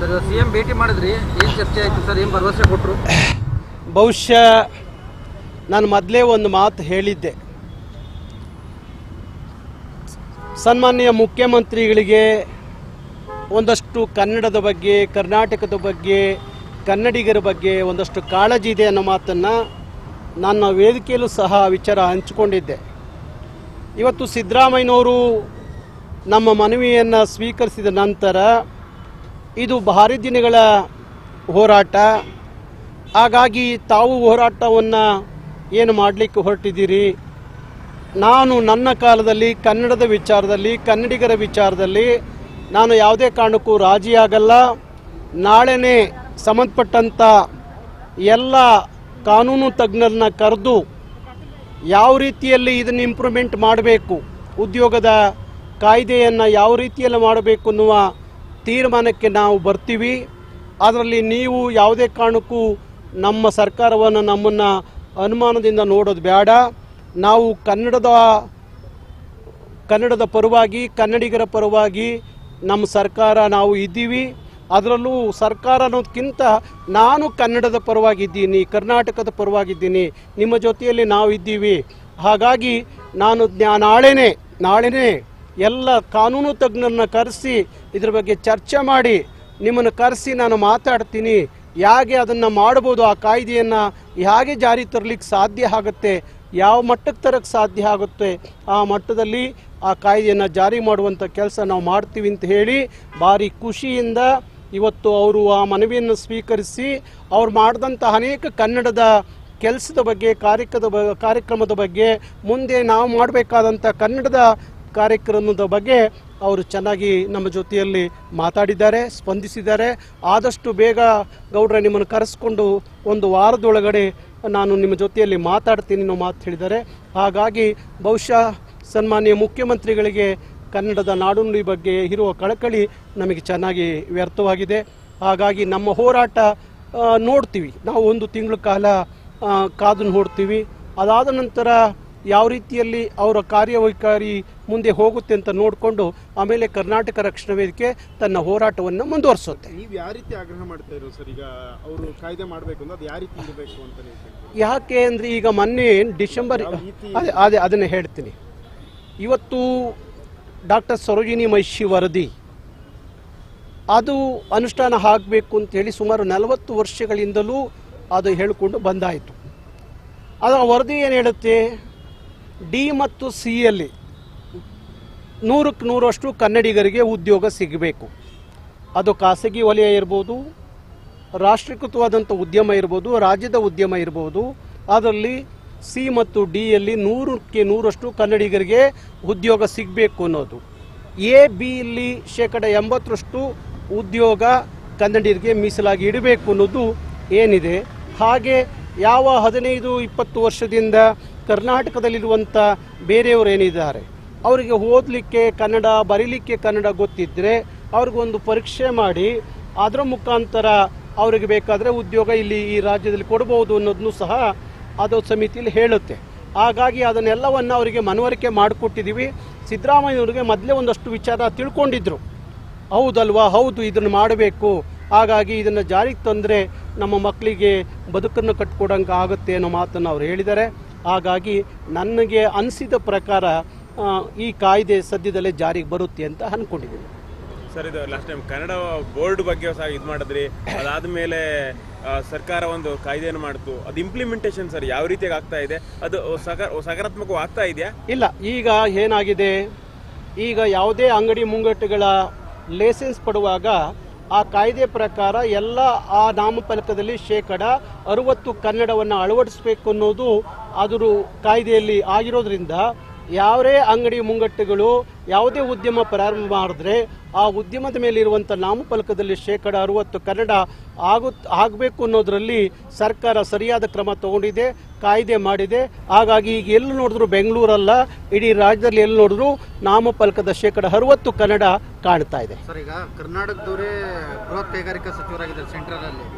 Sir CM ಭೇಟಿ ಮಾಡಿದ್ರಿ, ಏನು ಚರ್ಚೆ ಆಯಿತು ಸರ್? ಏನು ಭರವಸೆ ಕೊಟ್ಟರು? ಬಹುಶಃ ನಾನು ಮೊದಲೇ ಒಂದು ಮಾತು ಹೇಳಿದ್ದೆ. ಸನ್ಮಾನ್ಯ ಮುಖ್ಯಮಂತ್ರಿಗಳಿಗೆ ಒಂದಷ್ಟು ಕನ್ನಡದ ಬಗ್ಗೆ, ಕರ್ನಾಟಕದ ಬಗ್ಗೆ, ಕನ್ನಡಿಗರ ಬಗ್ಗೆ ಒಂದಷ್ಟು ಕಾಳಜಿ ಇದೆ ಅನ್ನೋ ಮಾತನ್ನು ನನ್ನ ವೇದಿಕೆಯಲ್ಲೂ ಸಹ ವಿಚಾರ ಹಂಚಿಕೊಂಡಿದ್ದೆ. ಇವತ್ತು ಸಿದ್ದರಾಮಯ್ಯನವರು ನಮ್ಮ ಮನವಿಯನ್ನು ಸ್ವೀಕರಿಸಿದ ನಂತರ ಇದು ಭಾರಿ ದಿನಗಳ ಹೋರಾಟ, ಹಾಗಾಗಿ ತಾವು ಹೋರಾಟವನ್ನು ಏನು ಮಾಡಲಿಕ್ಕೆ ಹೊರಟಿದ್ದೀರಿ, ನಾನು ನನ್ನ ಕಾಲದಲ್ಲಿ ಕನ್ನಡದ ವಿಚಾರದಲ್ಲಿ, ಕನ್ನಡಿಗರ ವಿಚಾರದಲ್ಲಿ ನಾನು ಯಾವುದೇ ಕಾರಣಕ್ಕೂ ರಾಜಿಯಾಗಲ್ಲ. ನಾಳೆನೇ ಸಂಬಂಧಪಟ್ಟಂಥ ಎಲ್ಲ ಕಾನೂನು ತಜ್ಞರನ್ನ ಕರೆದು ಯಾವ ರೀತಿಯಲ್ಲಿ ಇದನ್ನು ಇಂಪ್ರೂವ್ಮೆಂಟ್ ಮಾಡಬೇಕು, ಉದ್ಯೋಗದ ಕಾಯ್ದೆಯನ್ನು ಯಾವ ರೀತಿಯಲ್ಲಿ ಮಾಡಬೇಕು ಅನ್ನುವ ತೀರ್ಮಾನಕ್ಕೆ ನಾವು ಬರ್ತೀವಿ. ಅದರಲ್ಲಿ ನೀವು ಯಾವುದೇ ಕಾರಣಕ್ಕೂ ನಮ್ಮ ಸರ್ಕಾರವನ್ನು, ನಮ್ಮನ್ನು ಅನುಮಾನದಿಂದ ನೋಡೋದು ಬೇಡ. ನಾವು ಕನ್ನಡದ ಪರವಾಗಿ, ಕನ್ನಡಿಗರ ಪರವಾಗಿ ನಮ್ಮ ಸರ್ಕಾರ ನಾವು ಇದ್ದೀವಿ. ಅದರಲ್ಲೂ ಸರ್ಕಾರ ಅನ್ನೋದಕ್ಕಿಂತ ನಾನು ಕನ್ನಡದ ಪರವಾಗಿದ್ದೀನಿ, ಕರ್ನಾಟಕದ ಪರವಾಗಿದ್ದೀನಿ, ನಿಮ್ಮ ಜೊತೆಯಲ್ಲಿ ನಾವು ಇದ್ದೀವಿ. ಹಾಗಾಗಿ ನಾನು ನಾಳೆನೇ ಎಲ್ಲ ಕಾನೂನು ತಜ್ಞರನ್ನ ಕರೆಸಿ ಇದ್ರ ಬಗ್ಗೆ ಚರ್ಚೆ ಮಾಡಿ ನಿಮ್ಮನ್ನು ಕರೆಸಿ ನಾನು ಮಾತಾಡ್ತೀನಿ. ಹೇಗೆ ಅದನ್ನು ಮಾಡ್ಬೋದು, ಆ ಕಾಯ್ದೆಯನ್ನು ಹೇಗೆ ಜಾರಿ ತರಲಿಕ್ಕೆ ಸಾಧ್ಯ ಆಗುತ್ತೆ, ಯಾವ ಮಟ್ಟಕ್ಕೆ ತರಕ್ಕೆ ಸಾಧ್ಯ ಆಗುತ್ತೆ, ಆ ಮಟ್ಟದಲ್ಲಿ ಆ ಕಾಯ್ದೆಯನ್ನು ಜಾರಿ ಮಾಡುವಂಥ ಕೆಲಸ ನಾವು ಮಾಡ್ತೀವಿ ಅಂತ ಹೇಳಿ ಭಾರಿ ಖುಷಿಯಿಂದ ಇವತ್ತು ಅವರು ಆ ಮನವಿಯನ್ನು ಸ್ವೀಕರಿಸಿ ಅವ್ರು ಮಾಡಿದಂಥ ಅನೇಕ ಕನ್ನಡದ ಕೆಲಸದ ಬಗ್ಗೆ, ಕಾರ್ಯಕ್ರಮದ ಬಗ್ಗೆ, ಮುಂದೆ ನಾವು ಮಾಡಬೇಕಾದಂಥ ಕನ್ನಡದ ಕಾರ್ಯಕ್ರಮದ ಬಗ್ಗೆ ಅವರು ಚೆನ್ನಾಗಿ ನಮ್ಮ ಜೊತೆಯಲ್ಲಿ ಮಾತಾಡಿದ್ದಾರೆ, ಸ್ಪಂದಿಸಿದ್ದಾರೆ. ಆದಷ್ಟು ಬೇಗ ಗೌಡ್ರೆ ನಿಮ್ಮನ್ನು ಕರೆಸ್ಕೊಂಡು ಒಂದು ವಾರದೊಳಗಡೆ ನಾನು ನಿಮ್ಮ ಜೊತೆಯಲ್ಲಿ ಮಾತಾಡ್ತೀನಿ ಅನ್ನೋ ಮಾತು ಹೇಳಿದ್ದಾರೆ. ಹಾಗಾಗಿ ಬಹುಶಃ ಸನ್ಮಾನ್ಯ ಮುಖ್ಯಮಂತ್ರಿಗಳಿಗೆ ಕನ್ನಡದ ನಾಡುನುಡಿ ಬಗ್ಗೆ ಇರುವ ಕಳಕಳಿ ನಮಗೆ ಚೆನ್ನಾಗಿ ವ್ಯರ್ಥವಾಗಿದೆ. ಹಾಗಾಗಿ ನಮ್ಮ ಹೋರಾಟ ನೋಡ್ತೀವಿ, ನಾವು 1 ತಿಂಗಳ ಕಾಲ ಕಾದು ನೋಡ್ತೀವಿ. ಅದಾದ ನಂತರ ಯಾವ ರೀತಿಯಲ್ಲಿ ಅವರ ಕಾರ್ಯವೈಖರಿ ಮುಂದೆ ಹೋಗುತ್ತೆ ಅಂತ ನೋಡಿಕೊಂಡು ಆಮೇಲೆ ಕರ್ನಾಟಕ ರಕ್ಷಣಾ ವೇದಿಕೆ ತನ್ನ ಹೋರಾಟವನ್ನು ಮುಂದುವರಿಸುತ್ತೆ. ನೀವು ಯಾವ ರೀತಿ ಆಗ್ರಹ ಮಾಡ್ತಾ ಇರೋ ಸರ್? ಈಗ ಅವರು ಕಾಯ್ದೆ ಮಾಡಬೇಕು ಅಂದ್ರೆ ಅದು ಯಾವ ರೀತಿ ಇರಬೇಕು ಅಂತ ಯಾಕೆ ಅಂದರೆ ಈಗ ಮೊನ್ನೆ ಡಿಸೆಂಬರ್ ಅದನ್ನೇ ಹೇಳ್ತೀನಿ. ಇವತ್ತು ಡಾಕ್ಟರ್ ಸರೋಜಿನಿ ಮಹಿಷಿ ವರದಿ ಅದು ಅನುಷ್ಠಾನ ಆಗಬೇಕು ಅಂತೇಳಿ ಸುಮಾರು 40 ವರ್ಷಗಳಿಂದಲೂ ಅದು ಹೇಳಿಕೊಂಡು ಬಂದಾಯಿತು. ಅದರ ವರದಿ ಏನು ಹೇಳುತ್ತೆ, ಡಿ ಮತ್ತು ಸಿ ಯಲ್ಲಿ 100ಕ್ಕೆ 100ರಷ್ಟು ಕನ್ನಡಿಗರಿಗೆ ಉದ್ಯೋಗ ಸಿಗಬೇಕು. ಅದು ಖಾಸಗಿ ವಲಯ ಇರ್ಬೋದು, ರಾಷ್ಟ್ರೀಕೃತವಾದಂಥ ಉದ್ಯಮ ಇರ್ಬೋದು, ರಾಜ್ಯದ ಉದ್ಯಮ ಇರ್ಬೋದು. ಅದರಲ್ಲಿ ಸಿ ಮತ್ತು ಡಿ ಯಲ್ಲಿ 100ಕ್ಕೆ 100ರಷ್ಟು ಕನ್ನಡಿಗರಿಗೆ ಉದ್ಯೋಗ ಸಿಗಬೇಕು ಅನ್ನೋದು. ಎ ಬಿ ಯಲ್ಲಿ 80% ಉದ್ಯೋಗ ಕನ್ನಡಿಗರಿಗೆ ಮೀಸಲಾಗಿ ಇಡಬೇಕು ಅನ್ನೋದು ಏನಿದೆ. ಹಾಗೆ ಯಾವ 15-20 ವರ್ಷದಿಂದ ಕರ್ನಾಟಕದಲ್ಲಿರುವಂಥ ಬೇರೆಯವರು ಏನಿದ್ದಾರೆ ಅವರಿಗೆ ಓದಲಿಕ್ಕೆ ಕನ್ನಡ, ಬರೀಲಿಕ್ಕೆ ಕನ್ನಡ ಗೊತ್ತಿದ್ದರೆ ಅವ್ರಿಗೊಂದು ಪರೀಕ್ಷೆ ಮಾಡಿ ಅದರ ಮುಖಾಂತರ ಅವರಿಗೆ ಬೇಕಾದರೆ ಉದ್ಯೋಗ ಇಲ್ಲಿ ಈ ರಾಜ್ಯದಲ್ಲಿ ಕೊಡಬಹುದು ಅನ್ನೋದನ್ನು ಸಹ ಅದು ಸಮಿತಿಯಲ್ಲಿ ಹೇಳುತ್ತೆ. ಹಾಗಾಗಿ ಅದನ್ನೆಲ್ಲವನ್ನು ಅವರಿಗೆ ಮನವರಿಕೆ ಮಾಡಿಕೊಟ್ಟಿದ್ದೀವಿ. ಸಿದ್ದರಾಮಯ್ಯವ್ರಿಗೆ ಮೊದಲೇ ಒಂದಷ್ಟು ವಿಚಾರ ತಿಳ್ಕೊಂಡಿದ್ರು, ಹೌದಲ್ವಾ, ಹೌದು ಇದನ್ನು ಮಾಡಬೇಕು, ಹಾಗಾಗಿ ಇದನ್ನು ಜಾರಿಗೆ ತಂದರೆ ನಮ್ಮ ಮಕ್ಕಳಿಗೆ ಬದುಕನ್ನು ಕಟ್ಟಿಕೊಡಂಗೆ ಆಗುತ್ತೆ ಅನ್ನೋ ಮಾತನ್ನು ಅವರು ಹೇಳಿದ್ದಾರೆ. ಹಾಗಾಗಿ ನನಗೆ ಅನಿಸಿದ ಪ್ರಕಾರ ಈ ಕಾಯ್ದೆ ಸದ್ಯದಲ್ಲೇ ಜಾರಿಗೆ ಬರುತ್ತೆ ಅಂತ ಅಂದ್ಕೊಂಡಿದ್ದೀನಿ. ಸರ್, ಇದು ಲಾಸ್ಟ್ ಟೈಮ್ ಕನ್ನಡ ಬೋರ್ಡ್ ಬಗ್ಗೆ ಸಹ ಇದು ಮಾಡಿದ್ರಿ, ಅದಾದಮೇಲೆ ಸರ್ಕಾರ ಒಂದು ಕಾಯ್ದೆಯನ್ನು ಮಾಡ್ತು, ಅದು ಇಂಪ್ಲಿಮೆಂಟೇಷನ್ ಸರ್ ಯಾವ ರೀತಿಯಾಗಿ ಆಗ್ತಾ ಇದೆ? ಅದು ಸಕಾರಾತ್ಮಕವಾಗಿ ಆಗ್ತಾ ಇದೆಯಾ? ಇಲ್ಲ, ಈಗ ಏನಾಗಿದೆ, ಈಗ ಯಾವುದೇ ಅಂಗಡಿ ಮುಂಗಟ್ಟುಗಳ ಲೈಸೆನ್ಸ್ ಪಡುವಾಗ ಆ ಕಾಯ್ದೆ ಪ್ರಕಾರ ಎಲ್ಲ ಆ ನಾಮಫಲಕದಲ್ಲಿ 60% ಕನ್ನಡವನ್ನು ಅಳವಡಿಸಬೇಕು ಅನ್ನೋದು ಅದರ ಕಾಯ್ದೆಯಲ್ಲಿ ಆಗಿರೋದ್ರಿಂದ ಯಾವುದೇ ಅಂಗಡಿ ಮುಂಗಟ್ಟುಗಳು ಯಾವುದೇ ಉದ್ಯಮ ಪ್ರಾರಂಭ ಮಾಡಿದ್ರೆ ಆ ಉದ್ಯಮದ ಮೇಲೆ ಇರುವಂಥ ನಾಮಫಲಕದಲ್ಲಿ 60% ಕನ್ನಡ ಆಗಬೇಕು ಅನ್ನೋದರಲ್ಲಿ ಸರ್ಕಾರ ಸರಿಯಾದ ಕ್ರಮ ತಗೊಂಡಿದೆ, ಕಾಯ್ದೆ ಮಾಡಿದೆ. ಹಾಗಾಗಿ ಈಗ ಎಲ್ಲಿ ನೋಡಿದ್ರು, ಬೆಂಗಳೂರಲ್ಲ ಇಡೀ ರಾಜ್ಯದಲ್ಲಿ ಎಲ್ಲಿ ನೋಡಿದ್ರು ನಾಮಫಲಕದ 60% ಕನ್ನಡ ಕಾಣ್ತಾ ಇದೆ. ಸರ್, ಈಗ ಕರ್ನಾಟಕದವರೇ ಬೃಹತ್ ಕೈಗಾರಿಕಾ ಸಚಿವರಾಗಿದ್ದಾರೆ ಸೆಂಟ್ರಲ್ ಅಲ್ಲಿ.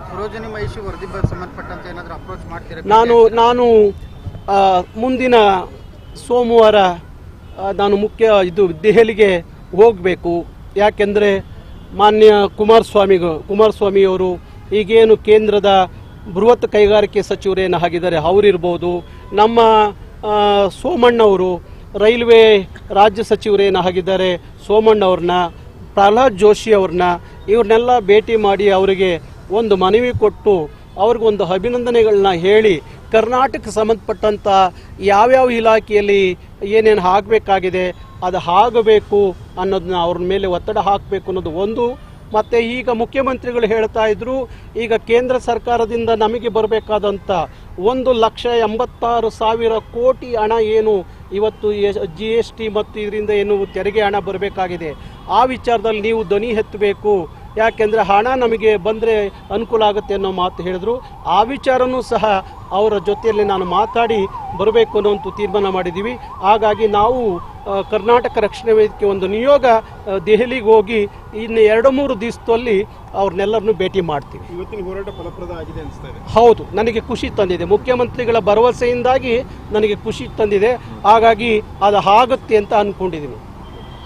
ಸರೋಜಿನಿ ಮಹಿಷಿ ವರದಿ ಸಂಬಂಧಪಟ್ಟಂತೆ ಏನಾದರೂ ಅಪ್ರೋಚ್ ಮಾಡ್ತೀರಾ? ನಾನು ಮುಂದಿನ ಸೋಮವಾರ ನಾನು ದೆಹಲಿಗೆ ಹೋಗಬೇಕು. ಯಾಕೆಂದರೆ ಮಾನ್ಯ ಕುಮಾರಸ್ವಾಮಿಯವರು ಈಗೇನು ಕೇಂದ್ರದ ಬೃಹತ್ ಕೈಗಾರಿಕೆ ಸಚಿವರೇನು ಆಗಿದ್ದಾರೆ ಅವರಿರ್ಬೋದು, ನಮ್ಮ ಸೋಮಣ್ಣವರು ರೈಲ್ವೆ ರಾಜ್ಯ ಸಚಿವರೇನು ಆಗಿದ್ದಾರೆ ಸೋಮಣ್ಣವ್ರನ್ನ, ಪ್ರಹ್ಲಾದ್ ಜೋಶಿ ಅವ್ರನ್ನ, ಇವ್ರನ್ನೆಲ್ಲ ಭೇಟಿ ಮಾಡಿ ಅವರಿಗೆ ಒಂದು ಮನವಿ ಕೊಟ್ಟು ಅವ್ರಿಗೊಂದು ಅಭಿನಂದನೆಗಳನ್ನ ಹೇಳಿ ಕರ್ನಾಟಕಕ್ಕೆ ಸಂಬಂಧಪಟ್ಟಂಥ ಯಾವ್ಯಾವ ಇಲಾಖೆಯಲ್ಲಿ ಏನೇನು ಆಗಬೇಕಾಗಿದೆ ಅದು ಆಗಬೇಕು ಅನ್ನೋದನ್ನ ಅವ್ರ ಮೇಲೆ ಒತ್ತಡ ಹಾಕಬೇಕು ಅನ್ನೋದು ಒಂದು. ಮತ್ತು ಈಗ ಮುಖ್ಯಮಂತ್ರಿಗಳು ಹೇಳ್ತಾ ಇದ್ರು, ಈಗ ಕೇಂದ್ರ ಸರ್ಕಾರದಿಂದ ನಮಗೆ ಬರಬೇಕಾದಂಥ 1,86,000 ಕೋಟಿ ಹಣ ಏನು ಇವತ್ತು GST ಮತ್ತು ಇದರಿಂದ ಏನು ತೆರಿಗೆ ಹಣ ಬರಬೇಕಾಗಿದೆ, ಆ ವಿಚಾರದಲ್ಲಿ ನೀವು ಧ್ವನಿ ಎತ್ತಬೇಕು. ಯಾಕೆಂದರೆ ಹಣ ನಮಗೆ ಬಂದರೆ ಅನುಕೂಲ ಆಗುತ್ತೆ ಅನ್ನೋ ಮಾತು ಹೇಳಿದ್ರು. ಆ ವಿಚಾರನೂ ಸಹ ಅವರ ಜೊತೆಯಲ್ಲಿ ನಾನು ಮಾತಾಡಿ ಬರಬೇಕು ಅನ್ನೋಂಥ ತೀರ್ಮಾನ ಮಾಡಿದ್ದೀವಿ. ಹಾಗಾಗಿ ನಾವು ಕರ್ನಾಟಕ ರಕ್ಷಣಾ ವೇದಿಕೆ ಒಂದು ನಿಯೋಗ ದೆಹಲಿಗೆ ಹೋಗಿ ಇನ್ನು 2-3 ದಿವಸದಲ್ಲಿ ಅವ್ರನ್ನೆಲ್ಲರನ್ನೂ ಭೇಟಿ ಮಾಡ್ತೀವಿ. ಇವತ್ತಿನ ಹೋರಾಟ ಫಲಪ್ರದ ಆಗಿದೆ ಅನಿಸ್ತಾ ಇದೆ. ಹೌದು, ನನಗೆ ಖುಷಿ ತಂದಿದೆ. ಮುಖ್ಯಮಂತ್ರಿಗಳ ಭರವಸೆಯಿಂದಾಗಿ ನನಗೆ ಖುಷಿ ತಂದಿದೆ. ಹಾಗಾಗಿ ಅದು ಆಗುತ್ತೆ ಅಂತ ಅಂದ್ಕೊಂಡಿದ್ದೀನಿ.